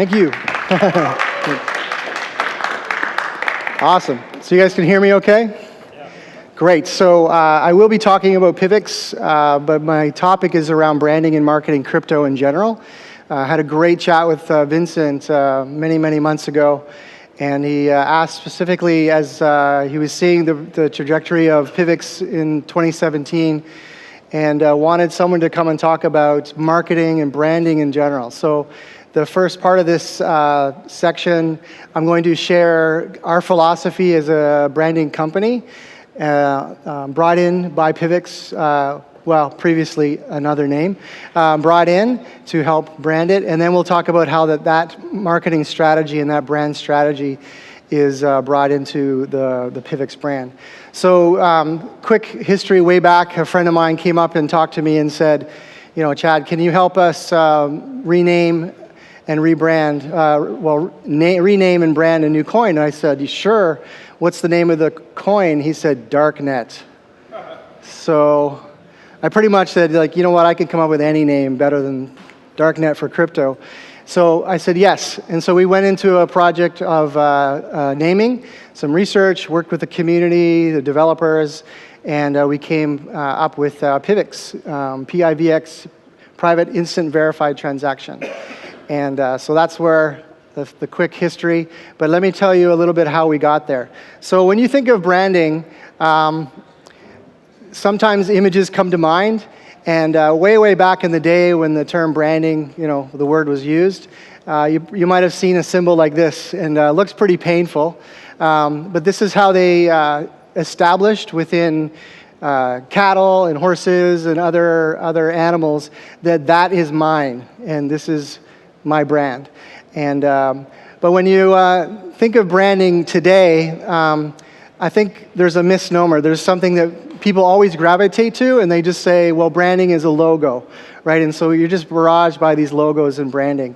Thank you. Awesome. So you guys can hear me okay? Yeah. Great. So I will be talking about PIVX, but my topic is around branding and marketing crypto in general. I had a great chat with Vincent many months ago, and he asked specifically as he was seeing the trajectory of PIVX in 2017 and wanted someone to come and talk about marketing and branding in general. So the first part of this section, I'm going to share our philosophy as a branding company, brought in by PIVX, well, previously another name, brought in to help brand it, and then we'll talk about how that marketing strategy and that brand strategy is brought into the PIVX brand. So quick history way back, a friend of mine came up and talked to me and said, you know, Chad, can you help us rename and rebrand, rename and brand a new coin? And I said, sure. What's the name of the coin? He said, Darknet. So I pretty much said, like, you know what, I could come up with any name better than Darknet for crypto. So I said yes. And so we went into a project of naming, some research, worked with the community, the developers, and we came up with PIVX, PIVX, Private Instant Verified Transaction. And so that's where the quick history. But let me tell you a little bit how we got there. So when you think of branding, sometimes images come to mind. And way back in the day when the term branding, you know, the word was used, you might have seen a symbol like this, and it looks pretty painful. But this is how they established within cattle and horses and other animals that is mine, and this is my brand. And but when you think of branding today, I think there's a misnomer. There's something that people always gravitate to, and they just say, well, branding is a logo, right? And so you're just barraged by these logos and branding.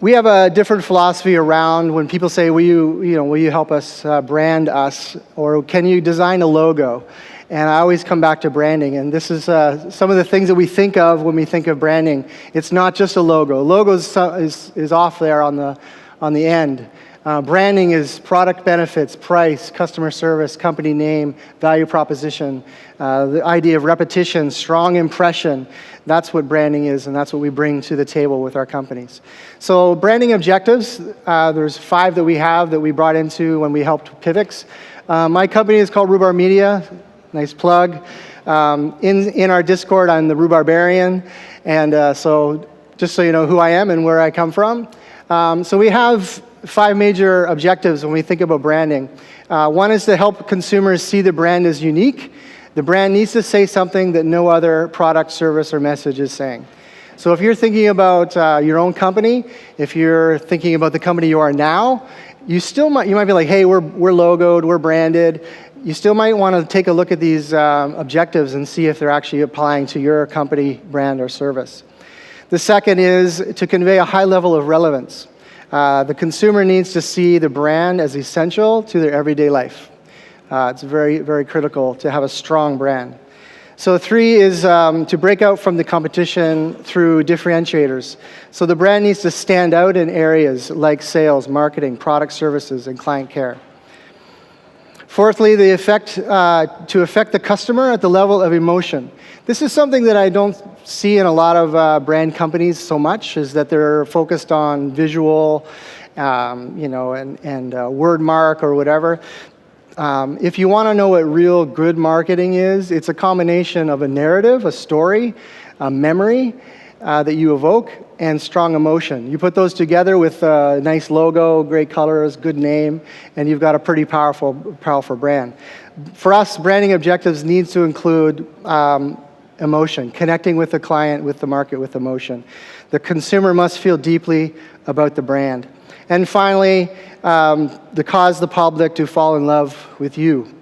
We have a different philosophy around when people say, will you help us brand us, or can you design a logo? And I always come back to branding, and this is some of the things that we think of when we think of branding. It's not just a logo. Logo is off there on the end. Branding is product benefits, price, customer service, company name, value proposition, the idea of repetition, strong impression. That's what branding is, and that's what we bring to the table with our companies. So branding objectives, there's 5 that we have that we brought into when we helped PIVX. My company is called Rhubarb Media. Nice plug. In our Discord, I'm the Rhubarbarian, and so just so you know who I am and where I come from. So we have 5 major objectives when we think about branding. One is to help consumers see the brand as unique. The brand needs to say something that no other product, service, or message is saying. So if you're thinking about your own company, if you're thinking about the company you are now, you might be like, hey, we're logoed, we're branded. You still might want to take a look at these objectives and see if they're actually applying to your company, brand, or service. The second is to convey a high level of relevance. The consumer needs to see the brand as essential to their everyday life. It's very critical to have a strong brand. So 3 is to break out from the competition through differentiators. So the brand needs to stand out in areas like sales, marketing, product services, and client care. Fourthly, to affect the customer at the level of emotion. This is something that I don't see in a lot of brand companies so much, is that they're focused on visual, and word mark or whatever. If you want to know what real good marketing is, it's a combination of a narrative, a story, a memory that you evoke, and strong emotion. You put those together with a nice logo, great colors, good name, and you've got a pretty powerful brand. For us, branding objectives needs to include emotion, connecting with the client, with the market, with emotion. The consumer must feel deeply about the brand. And finally, to cause the public to fall in love with you.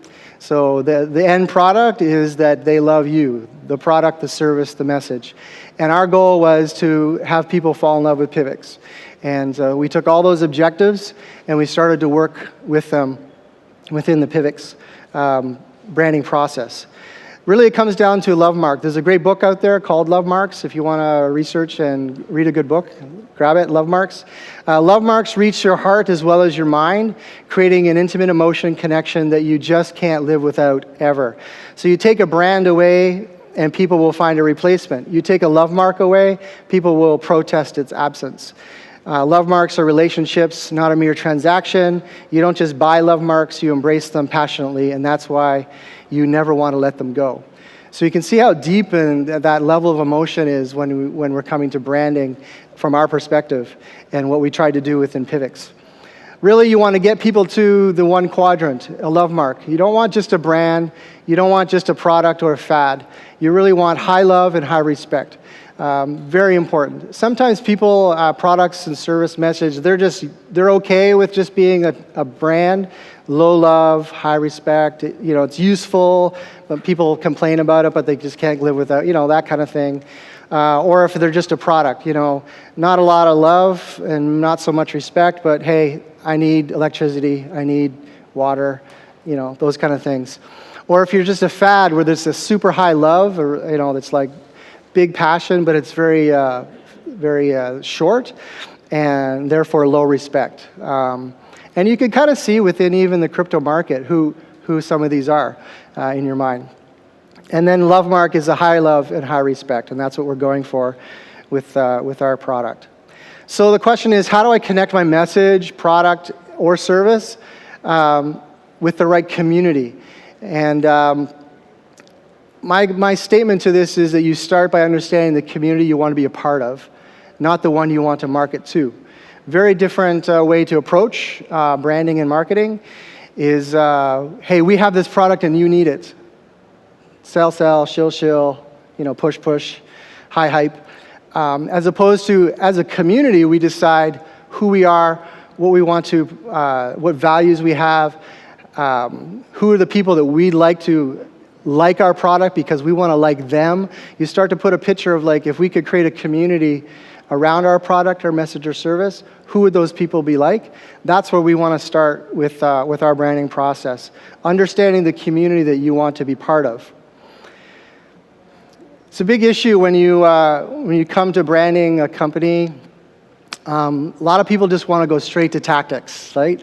So the end product is that they love you, the product, the service, the message. And our goal was to have people fall in love with PIVX. And we took all those objectives and we started to work with them within the PIVX branding process. Really, it comes down to love mark. There's a great book out there called Love Marks. If you want to research and read a good book, grab it, Love Marks. Love marks reach your heart as well as your mind, creating an intimate emotion connection that you just can't live without ever. So you take a brand away, and people will find a replacement. You take a love mark away, people will protest its absence. Love marks are relationships, not a mere transaction. You don't just buy love marks, you embrace them passionately, and that's why you never want to let them go. So you can see how deep and that level of emotion is when we're coming to branding from our perspective and what we try to do within PIVX. Really, you want to get people to the one quadrant, a love mark. You don't want just a brand. You don't want just a product or a fad. You really want high love and high respect. Very important. Sometimes people, products and service message, they're okay with just being a brand, low love, high respect. It's useful, but people complain about it, but they just can't live without, that kind of thing. Or if they're just a product, not a lot of love and not so much respect, but hey, I need electricity, I need water, those kind of things. Or if you're just a fad where there's a super high love, or that's like big passion, but it's very, very short, and therefore low respect. And you can kind of see within even the crypto market who some of these are in your mind. And then love mark is a high love and high respect, and that's what we're going for with our product. So the question is, how do I connect my message, product, or service with the right community? And my statement to this is that you start by understanding the community you want to be a part of, not the one you want to market to. Very different way to approach branding and marketing is, hey, we have this product and you need it. Sell, shill, push, high hype. As opposed to, as a community, we decide who we are, what we want to, what values we have, who are the people that we'd like to like our product because we want to like them. You start to put a picture of if we could create a community around our product, our message or service, who would those people be like? That's where we want to start with our branding process. Understanding the community that you want to be part of. It's a big issue when you come to branding a company. A lot of people just want to go straight to tactics, right?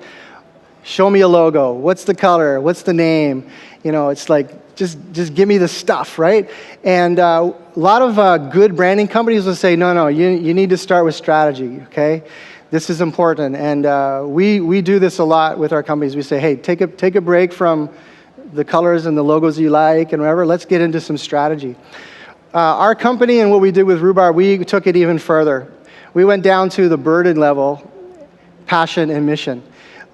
Show me a logo. What's the color? What's the name? It's like, just give me the stuff, right? And a lot of good branding companies will say, no, you need to start with strategy, okay? This is important. And we do this a lot with our companies. We say, hey, take a break from the colors and the logos you like and whatever. Let's get into some strategy. Our company and what we did with Rhubarb, we took it even further. We went down to the burden level, passion and mission.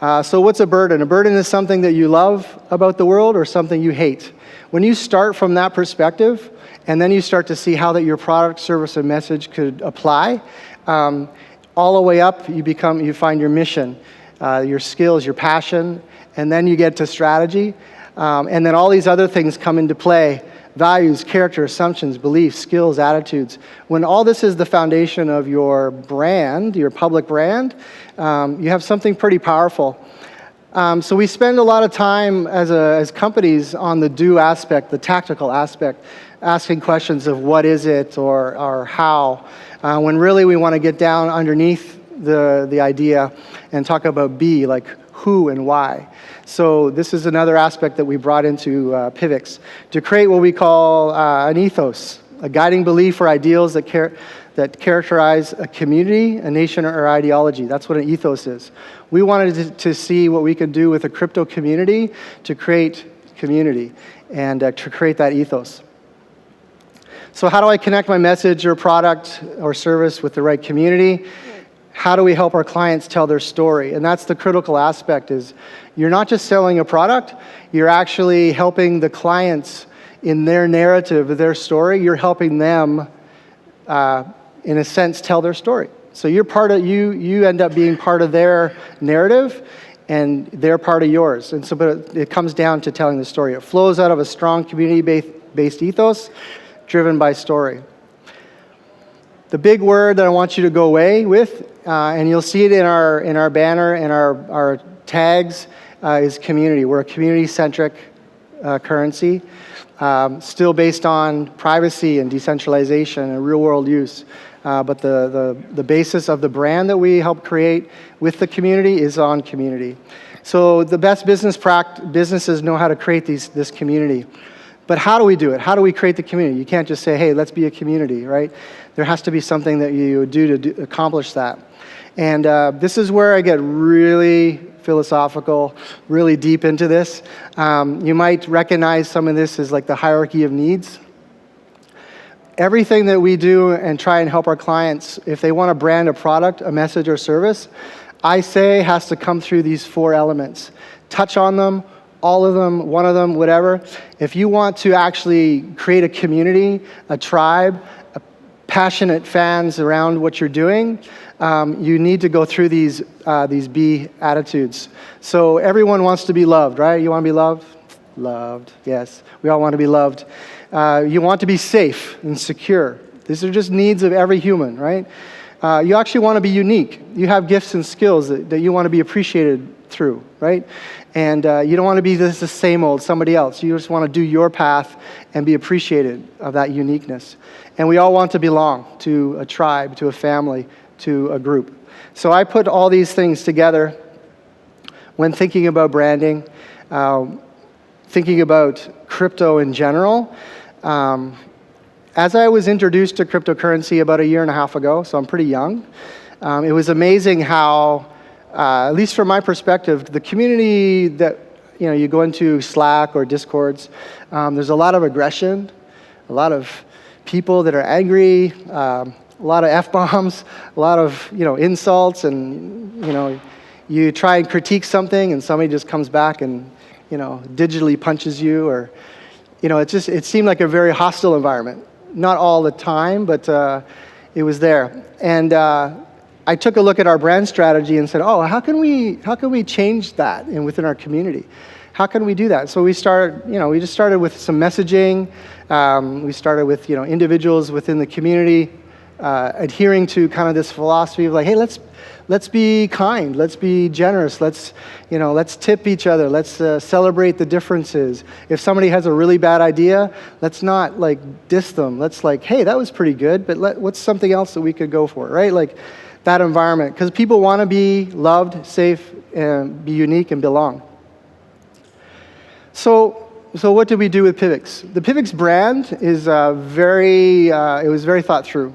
So what's a burden? A burden is something that you love about the world or something you hate. When you start from that perspective, and then you start to see how that your product, service, and message could apply, all the way up, you find your mission, your skills, your passion, and then you get to strategy, and then all these other things come into play. Values, character, assumptions, beliefs, skills, attitudes. When all this is the foundation of your brand, your public brand, you have something pretty powerful. So we spend a lot of time as companies on the do aspect, the tactical aspect, asking questions of what is it or how, when really we want to get down underneath the idea and talk about be, like who and why. So this is another aspect that we brought into PIVX to create what we call an ethos, a guiding belief or ideals that characterize a community, a nation, or ideology. That's what an ethos is. We wanted to see what we could do with a crypto community to create community and to create that ethos. So how do I connect my message or product or service with the right community? How do we help our clients tell their story? And that's the critical aspect is you're not just selling a product, you're actually helping the clients in their narrative, their story. You're helping them, in a sense, tell their story. So you're part of, you end up being part of their narrative and they're part of yours. And so but it comes down to telling the story. It flows out of a strong community-based ethos driven by story. The big word that I want you to go away with, and you'll see it in our banner and our tags, is community. We're a community-centric currency. still based on privacy and decentralization and real-world use. But the basis of the brand that we help create with the community is on community. So the best businesses know how to create this community. But how do we do it? How do we create the community? You can't just say, hey, let's be a community, right? There has to be something that you do to accomplish that. And this is where I get really philosophical, really deep into this. You might recognize some of this as like the hierarchy of needs. Everything that we do and try and help our clients, if they want to brand a product, a message, or service, I say has to come through these 4 elements. Touch on them, all of them, one of them, whatever. If you want to actually create a community, a tribe, passionate fans around what you're doing, you need to go through these B attitudes. So everyone wants to be loved, right? You want to be loved? Loved, yes. We all want to be loved. You want to be safe and secure. These are just needs of every human, right? You actually want to be unique. You have gifts and skills that you want to be appreciated through, right? And you don't want to be the same old, somebody else. You just want to do your path and be appreciated of that uniqueness. And we all want to belong to a tribe, to a family, to a group. So I put all these things together when thinking about branding, thinking about crypto in general. As I was introduced to cryptocurrency about 1.5 years ago, so I'm pretty young, it was amazing how, at least from my perspective, the community that you go into Slack or Discords, there's a lot of aggression, a lot of people that are angry, a lot of F-bombs, a lot of insults, and you try and critique something and somebody just comes back and digitally punches you, or it seemed like a very hostile environment. Not all the time, but it was there. And I took a look at our brand strategy and said, oh, how can we change that within our community? How can we do that? So we just started with some messaging. We started with individuals within the community adhering to kind of this philosophy of like, hey, let's be kind, let's be generous, let's tip each other, let's celebrate the differences. If somebody has a really bad idea, let's not like diss them. Let's like, hey, that was pretty good, but what's something else that we could go for, right? Like that environment, because people want to be loved, safe, and be unique and belong. So what did we do with PIVX? The PIVX brand is it was very thought through.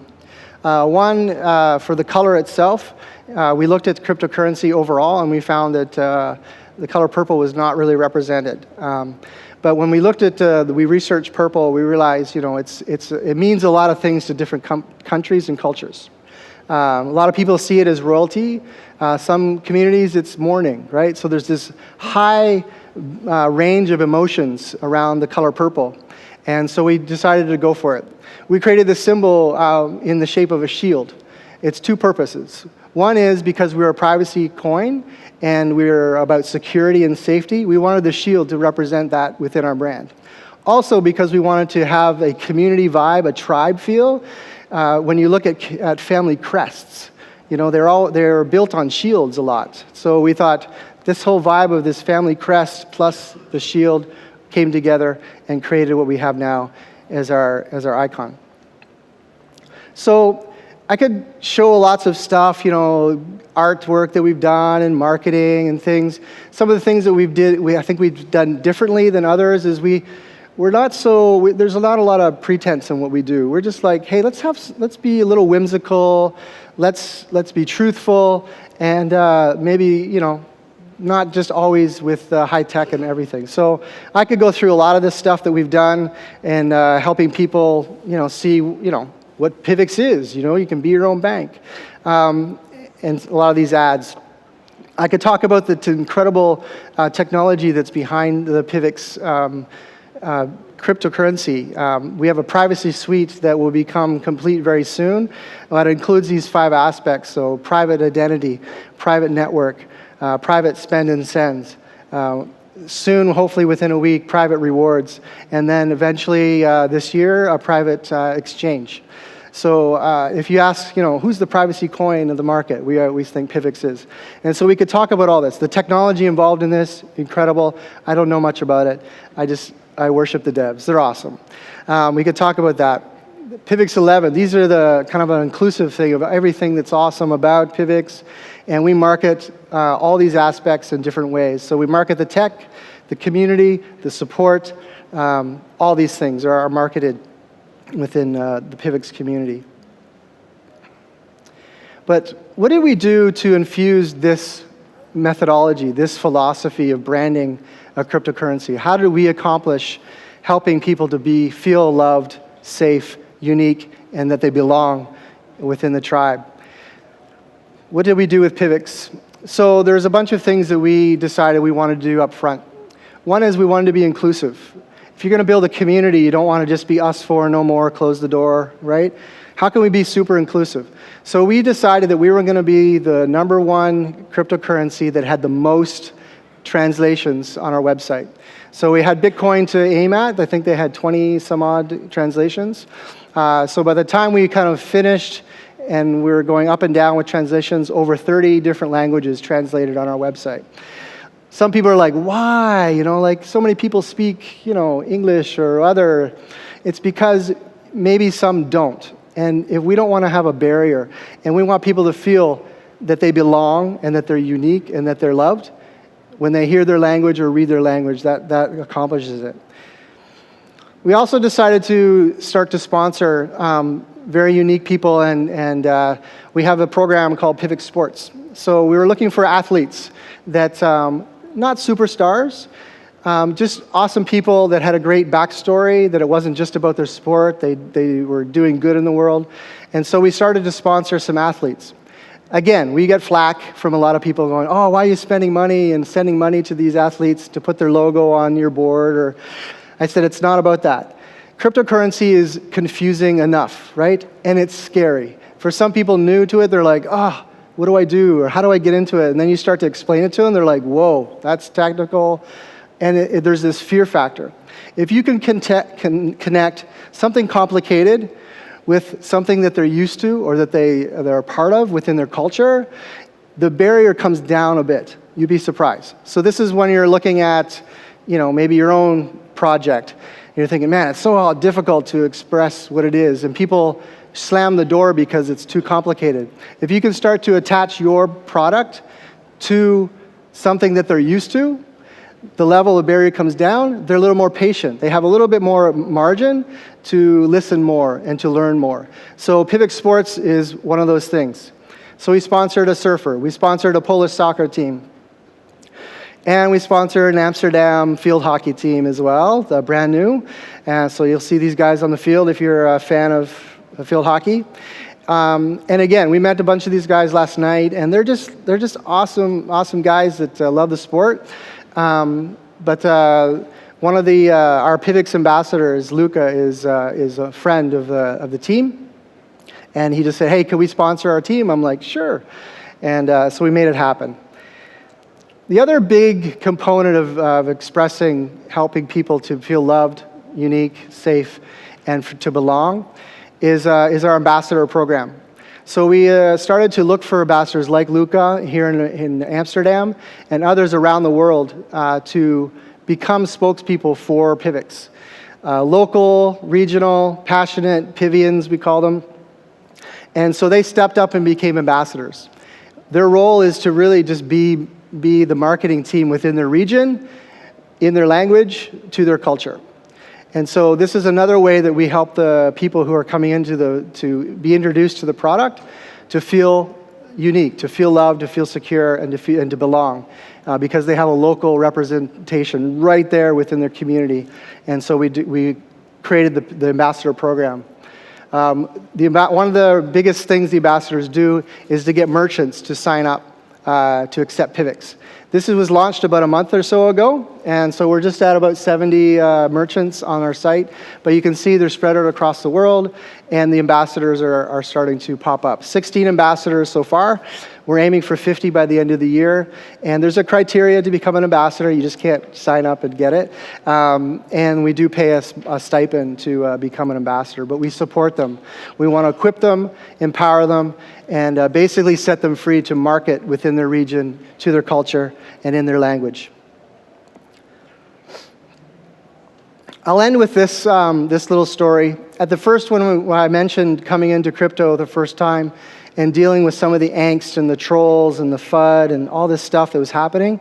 One, for the color itself, we looked at cryptocurrency overall, and we found that the color purple was not really represented. But when we looked at, we researched purple, we realized, it means a lot of things to different countries and cultures. A lot of people see it as royalty. Some communities, it's mourning, right? So there's this high range of emotions around the color purple. And so we decided to go for it. We created this symbol in the shape of a shield. It's 2 purposes. One is because we're a privacy coin and we're about security and safety. We wanted the shield to represent that within our brand. Also because we wanted to have a community vibe, a tribe feel. When you look at family crests, they're built on shields a lot. So we thought this whole vibe of this family crest plus the shield came together and created what we have now as our icon. So I could show lots of stuff, artwork that we've done and marketing and things. Some of the things that I think we've done differently than others is there's not a lot of pretense in what we do. We're just like, hey, let's be a little whimsical, let's be truthful, and maybe, not just always with high tech and everything. So I could go through a lot of this stuff that we've done and helping people, see, what PIVX is. You can be your own bank. And a lot of these ads. I could talk about the incredible technology that's behind the PIVX cryptocurrency. We have a privacy suite that will become complete very soon. That includes these 5 aspects. So private identity, private network, private spend and sends. Soon, hopefully within a week, private rewards. And then eventually this year, a private exchange. So if you ask, who's the privacy coin of the market, we always think PIVX is. And so we could talk about all this. The technology involved in this, incredible. I don't know much about it. I just I worship the devs. They're awesome. We could talk about that. PIVX 11, these are the kind of an inclusive thing of everything that's awesome about PIVX, and we market all these aspects in different ways. So we market the tech, the community, the support, all these things are marketed within the PIVX community. But what did we do to infuse this methodology, this philosophy of branding a cryptocurrency? How did we accomplish helping people to feel loved, safe, unique, and that they belong within the tribe? What did we do with PIVX? So there's a bunch of things that we decided we wanted to do up front. One is we wanted to be inclusive. If you're going to build a community, you don't want to just be us four, no more, close the door, right? How can we be super inclusive? So we decided that we were going to be the #1 cryptocurrency that had the most translations on our website. So we had Bitcoin to aim at. I think they had 20 some odd translations. So by the time we kind of finished and we were going up and down with translations, over 30 different languages translated on our website. Some people are like, why? Like so many people speak, English or other. It's because maybe some don't. And if we don't want to have a barrier, and we want people to feel that they belong and that they're unique and that they're loved, when they hear their language or read their language, that accomplishes it. We also decided to start to sponsor very unique people, and we have a program called PIVX Sports. So we were looking for athletes that, not superstars, just awesome people that had a great backstory, that it wasn't just about their sport, they were doing good in the world. And so we started to sponsor some athletes. Again, we get flack from a lot of people going, oh, why are you spending money and sending money to these athletes to put their logo on your board? Or I said, it's not about that. Cryptocurrency is confusing enough, right? And it's scary. For some people new to it, they're like, oh, what do I do? Or how do I get into it? And then you start to explain it to them, they're like, whoa, that's technical. And there's this fear factor. If you can connect something complicated with something that they're used to or that they're a part of within their culture, the barrier comes down a bit. You'd be surprised. So this is when you're looking at, maybe your own project. And you're thinking, man, it's so difficult to express what it is. And people slam the door because it's too complicated. If you can start to attach your product to something that they're used to, the level of barrier comes down, they're a little more patient. They have a little bit more margin to listen more and to learn more. So PIVX Sports is one of those things. So we sponsored a surfer. We sponsored a Polish soccer team. And we sponsored an Amsterdam field hockey team as well, brand new. So you'll see these guys on the field if you're a fan of field hockey. And again, we met a bunch of these guys last night, and they're just awesome guys that love the sport. But one of our PIVX ambassadors, Luca, is a friend of the team, and he just said, "Hey, can we sponsor our team?" I'm like, "Sure," and so we made it happen. The other big component of helping people to feel loved, unique, safe, and to belong is our ambassador program. So we started to look for ambassadors like Luca here in Amsterdam and others around the world to become spokespeople for PIVX. Local, regional, passionate Pivians, we call them. And so they stepped up and became ambassadors. Their role is to really just be the marketing team within their region, in their language, to their culture. And so this is another way that we help the people who are coming into to be introduced to the product to feel unique, to feel loved, to feel secure, and to belong, because they have a local representation right there within their community. And so we created the ambassador program. One of the biggest things the ambassadors do is to get merchants to sign up to accept PIVX. This was launched about a month or so ago, and so we're just at about 70 merchants on our site, but you can see they're spread out across the world, and the ambassadors are starting to pop up. 16 ambassadors so far. We're aiming for 50 by the end of the year, and there's a criteria to become an ambassador. You just can't sign up and get it, and we do pay a stipend to become an ambassador, but we support them. We want to equip them, empower them, and basically set them free to market within their region, to their culture, and in their language. I'll end with this little story. At the first one, when I mentioned coming into crypto the first time and dealing with some of the angst and the trolls and the FUD and all this stuff that was happening,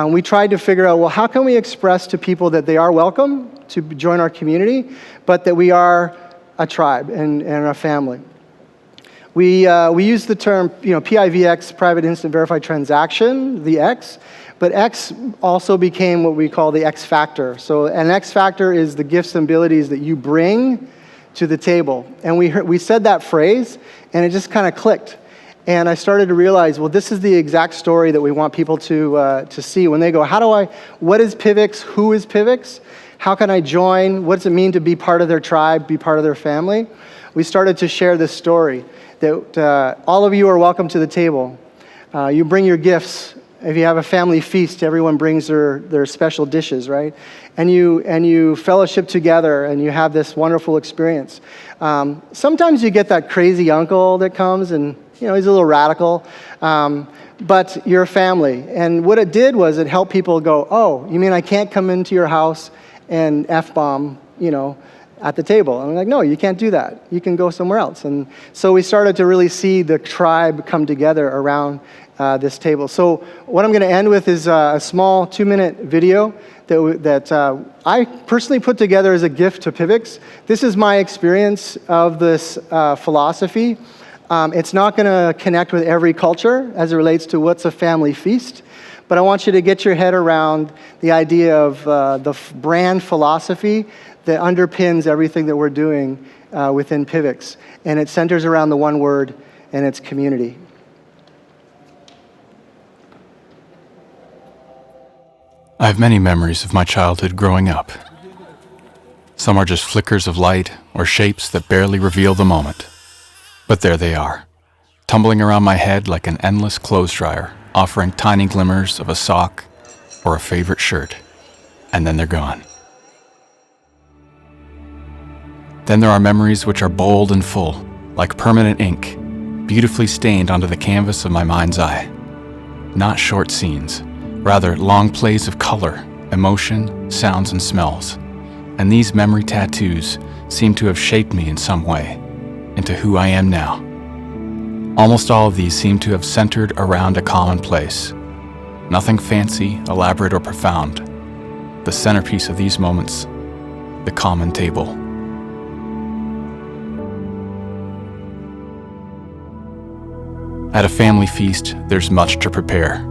we tried to figure out, well, how can we express to people that they are welcome to join our community, but that we are a tribe and a family. We use the term, PIVX, private instant verified transaction, the X, but X also became what we call the X factor. So an X factor is the gifts and abilities that you bring to the table. And we said that phrase, and it just kind of clicked. And I started to realize, well, this is the exact story that we want people to see when they go, what is PIVX? Who is PIVX? How can I join? What does it mean to be part of their tribe, be part of their family? We started to share this story that all of you are welcome to the table. You bring your gifts. If you have a family feast, everyone brings their special dishes, right? And you fellowship together and you have this wonderful experience. Sometimes you get that crazy uncle that comes and he's a little radical, but you're a family. And what it did was it helped people go, oh, you mean I can't come into your house and F-bomb, at the table? And I'm like, no, you can't do that. You can go somewhere else. And so we started to really see the tribe come together around this table. So what I'm going to end with is a small 2-minute video that I personally put together as a gift to PIVX. This is my experience of this philosophy. It's not going to connect with every culture as it relates to what's a family feast, but I want you to get your head around the idea of the brand philosophy that underpins everything that we're doing within PIVX. And it centers around the one word, and it's community. I have many memories of my childhood growing up. Some are just flickers of light or shapes that barely reveal the moment. But there they are, tumbling around my head like an endless clothes dryer, offering tiny glimmers of a sock or a favorite shirt, and then they're gone. Then there are memories which are bold and full, like permanent ink, beautifully stained onto the canvas of my mind's eye. Not short scenes, rather long plays of color, emotion, sounds, and smells. And these memory tattoos seem to have shaped me in some way into who I am now. Almost all of these seem to have centered around a common place. Nothing fancy, elaborate, or profound. The centerpiece of these moments, the common table. At a family feast, there's much to prepare.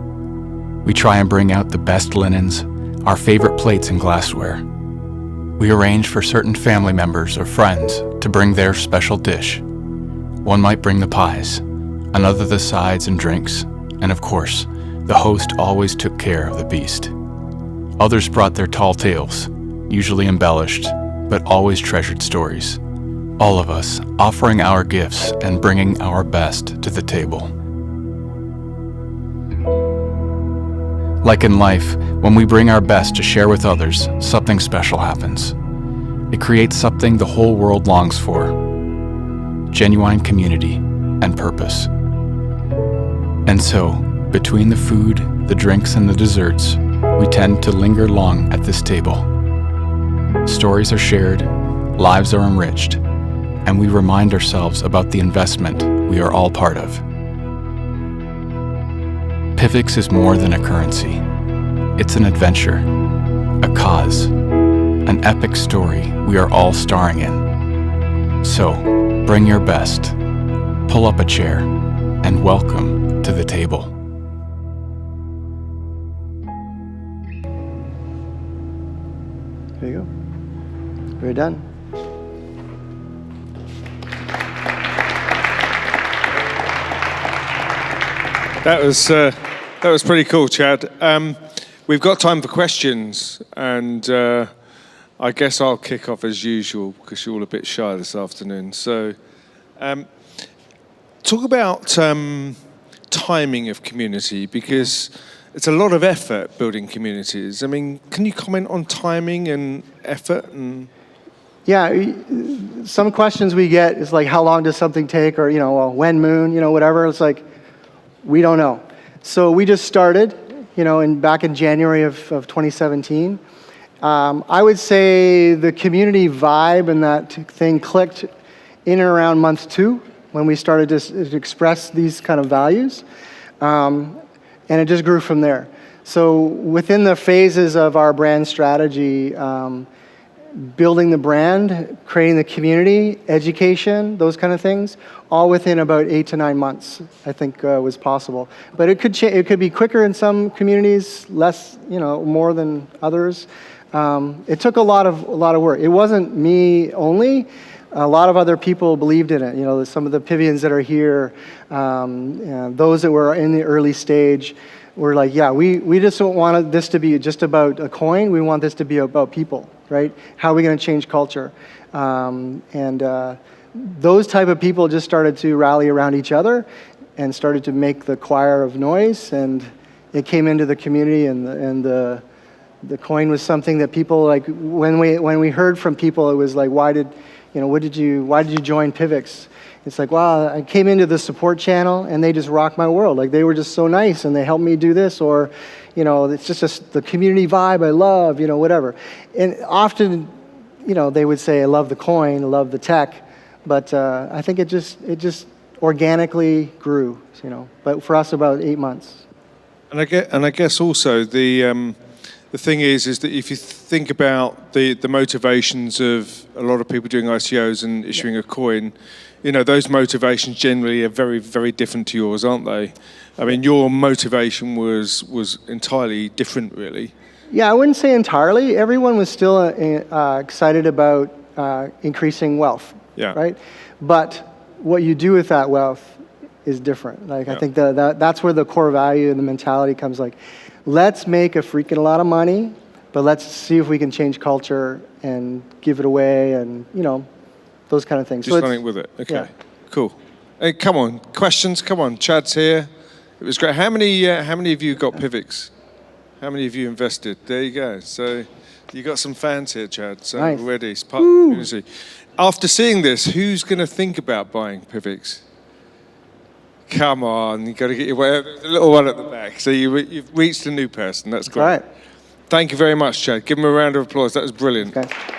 We try and bring out the best linens, our favorite plates and glassware. We arrange for certain family members or friends to bring their special dish. One might bring the pies, another the sides and drinks, and of course, the host always took care of the beast. Others brought their tall tales, usually embellished, but always treasured stories. All of us offering our gifts and bringing our best to the table. Like in life, when we bring our best to share with others, something special happens. It creates something the whole world longs for: genuine community and purpose. And so, between the food, the drinks, and the desserts, we tend to linger long at this table. Stories are shared, lives are enriched, and we remind ourselves about the investment we are all part of. PIVX is more than a currency. It's an adventure, a cause, an epic story we are all starring in. So, bring your best, pull up a chair, and welcome to the table. There you go. We're done. That was pretty cool, Chad. We've got time for questions, and I guess I'll kick off as usual because you're all a bit shy this afternoon. So, talk about timing of community, because it's a lot of effort building communities. I mean, can you comment on timing and effort? Yeah, some questions we get is like, how long does something take, or when moon, whatever. It's like, we don't know. So we just started, back in January of 2017, I would say the community vibe and that thing clicked in and around month 2 when we started to express these kind of values. And it just grew from there. So within the phases of our brand strategy, building the brand, creating the community, education, those kind of things, all within about 8 to 9 months, I think was possible. But it could be quicker in some communities, less, more than others. It took a lot of work. It wasn't me only. A lot of other people believed in it. Some of the Pivians that are here, those that were in the early stage, were like, yeah, we just don't want this to be just about a coin. We want this to be about people, right? How are we going to change culture? Those type of people just started to rally around each other and started to make the choir of noise, and it came into the community, and the coin was something that people, like, when we heard from people, it was like, why did you join PIVX? It's like, wow, I came into the support channel and they just rocked my world. Like, they were just so nice and they helped me do this, or, it's just the community vibe I love, whatever. And often, they would say, I love the coin, I love the tech, but I think it just organically grew, but for us about 8 months. And I guess also the thing is that if you think about the motivations of a lot of people doing ICOs and issuing a coin, those motivations generally are very, very different to yours, aren't they? I mean, your motivation was entirely different, really. Yeah, I wouldn't say entirely. Everyone was still excited about increasing wealth, right? But what you do with that wealth is different. Like, I think that's where the core value and the mentality comes. Like, let's make a freaking lot of money, but let's see if we can change culture and give it away, and those kind of things. Just running with it. Okay, cool. Hey, come on, questions. Come on, Chad's here. It was great. How many of you got PIVX? How many of you invested? There you go. So you got some fans here, Chad. So nice. Already, it's part of the community. After seeing this, who's going to think about buying PIVX? Come on, you got to get your way. There's a little one at the back. So you've reached a new person. That's great. All right. Thank you very much, Chad. Give him a round of applause. That was brilliant. Okay.